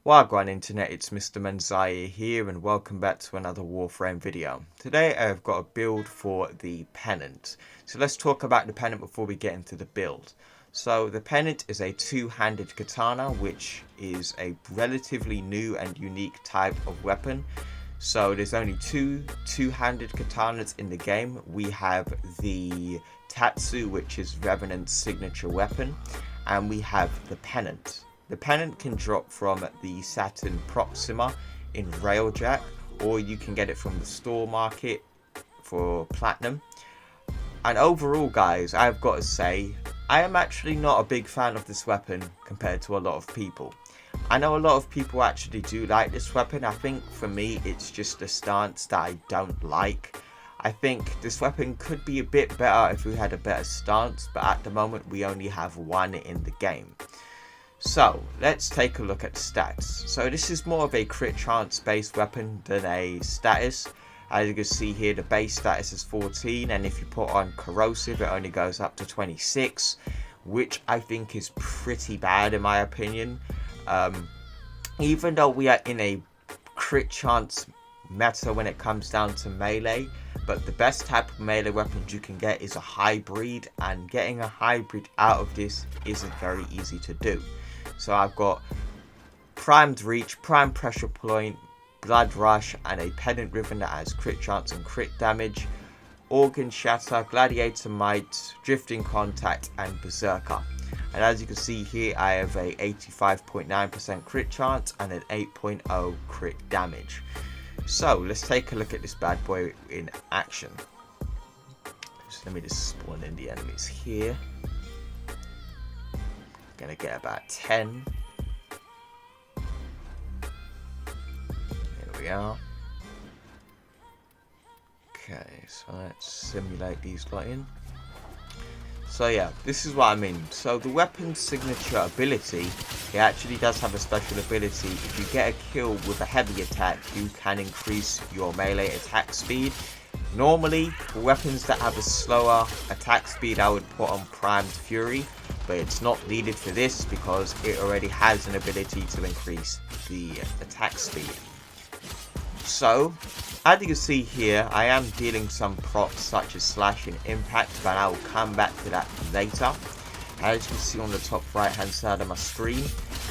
Wagwan Internet, it's Mr. Menziah here and welcome back to another Warframe video. Today I've got a build for the Pennant. So let's talk about the Pennant before we get into the build. So the Pennant is a two-handed katana, which is a relatively new and unique type of weapon. So there's only two-handed katanas in the game. We have the Tatsu, which is Revenant's signature weapon, and we have the Pennant. The Pennant can drop from the Saturn Proxima in Railjack, or you can get it from the store market for Platinum. And overall, guys, I've got to say, I am actually not a big fan of this weapon compared to a lot of people. I know a lot of people actually do like this weapon. I think for me, it's just a stance that I don't like. I think this weapon could be a bit better if we had a better stance, but at the moment we only have one in the game. So let's take a look at the stats. So this is more of a crit chance based weapon than a status. As you can see here, the base status is 14, and if you put on corrosive it only goes up to 26, which I think is pretty bad in my opinion. Even though we are in a crit chance meta when it comes down to melee, but the best type of melee weapons you can get is a hybrid, and getting a hybrid out of this isn't very easy to do. So I've got primed reach, prime pressure point, blood rush, and a Pennant ribbon that has crit chance and crit damage, organ shatter, gladiator might, drifting contact, and berserker. And as you can see here, I have a 85.9% crit chance and an 8.0 crit damage. So let's take a look at this bad boy in action. So let me just spawn in the enemies here. Gonna get about 10. Here we are. Okay, so let's simulate these lot in. So yeah, this is what I mean. So the weapon's signature ability, it actually does have a special ability. If you get a kill with a heavy attack, you can increase your melee attack speed. Normally, for weapons that have a slower attack speed, I would put on Primed Fury, but it's not needed for this because it already has an ability to increase the attack speed. So, as you can see here, I am dealing some procs such as slash and impact, but I will come back to that later. As you can see on the top right hand side of my screen,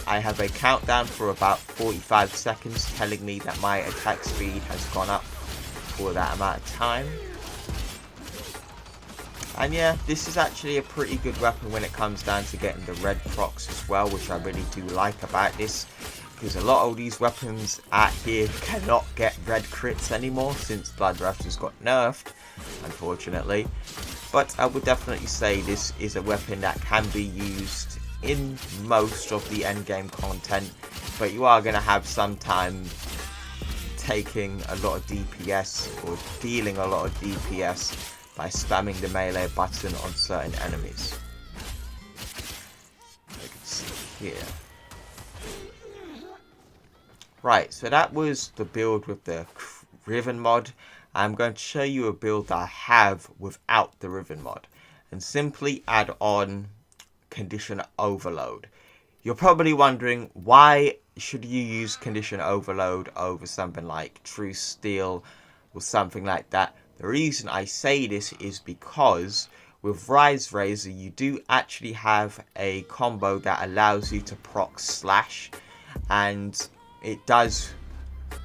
I have a countdown for about 45 seconds telling me that my attack speed has gone up for that amount of time. And yeah, this is actually a pretty good weapon when it comes down to getting the red procs as well, which I really do like about this, because a lot of these weapons out here cannot get red crits anymore since Blood Rush has got nerfed, unfortunately. But I would definitely say this is a weapon that can be used in most of the endgame content, but you are going to have some time taking a lot of DPS or dealing a lot of DPS by spamming the melee button on certain enemies. You can see here. Right, so that was the build with the Riven mod. I'm going to show you a build that I have without the Riven mod, and simply add on Condition Overload. You're probably wondering, why should you use Condition Overload over something like True Steel or something like that? The reason I say this is because with Rise Razor you do actually have a combo that allows you to proc slash, and it does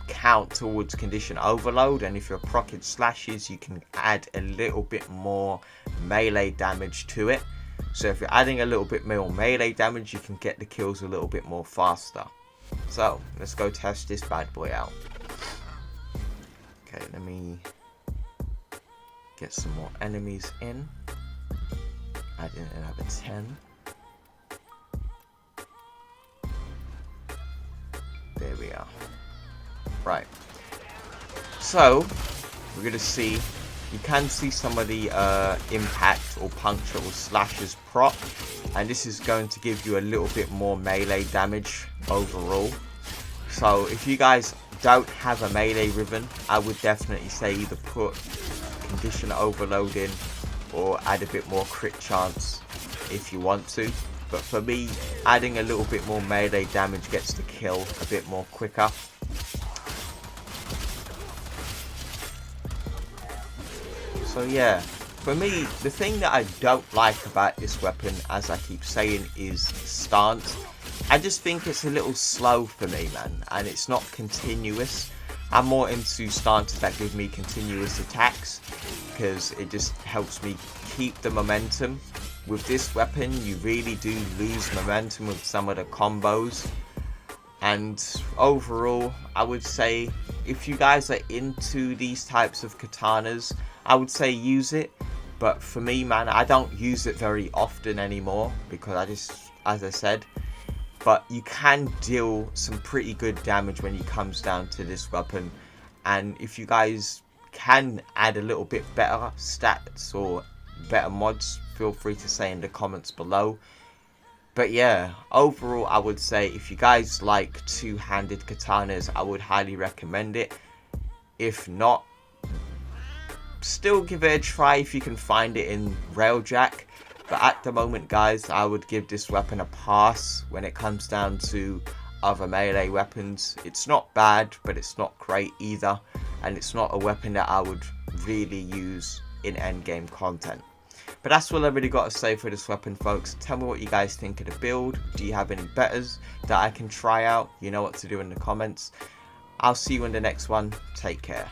count towards Condition Overload, and if you're proccing slashes you can add a little bit more melee damage to it. So if you're adding a little bit more melee damage, you can get the kills a little bit more faster. So let's go test this bad boy out. Okay, let me get some more enemies in. Add in another 10. There we are. Right. So we're gonna see. You can see some of the impact or puncture or slashes proc, and this is going to give you a little bit more melee damage overall. So if you guys don't have a melee ribbon, I would definitely say either put Condition Overload in or add a bit more crit chance if you want to. but for me, adding a little bit more melee damage gets the kill a bit more quicker. So yeah, for me, the thing that I don't like about this weapon, as I keep saying, is stance. I just think it's a little slow for me, man, and it's not continuous. I'm more into stances that give me continuous attacks, because it just helps me keep the momentum. With this weapon, you really do lose momentum with some of the combos. And overall, I would say, if you guys are into these types of katanas, I would say use it. But for me, man, I don't use it very often anymore, because I just, as I said, but you can deal some pretty good damage when it comes down to this weapon. And if you guys can add a little bit better stats or better mods, feel free to say in the comments below. But yeah, overall I would say if you guys like two-handed katanas, I would highly recommend it. If not, still give it a try if you can find it in Railjack. But at the moment, guys, I would give this weapon a pass when it comes down to other melee weapons. It's not bad, but it's not great either. And it's not a weapon that I would really use in endgame content. But that's all I really got to say for this weapon, folks. Tell me what you guys think of the build. Do you have any betters that I can try out? You know what to do in the comments. I'll see you in the next one. Take care.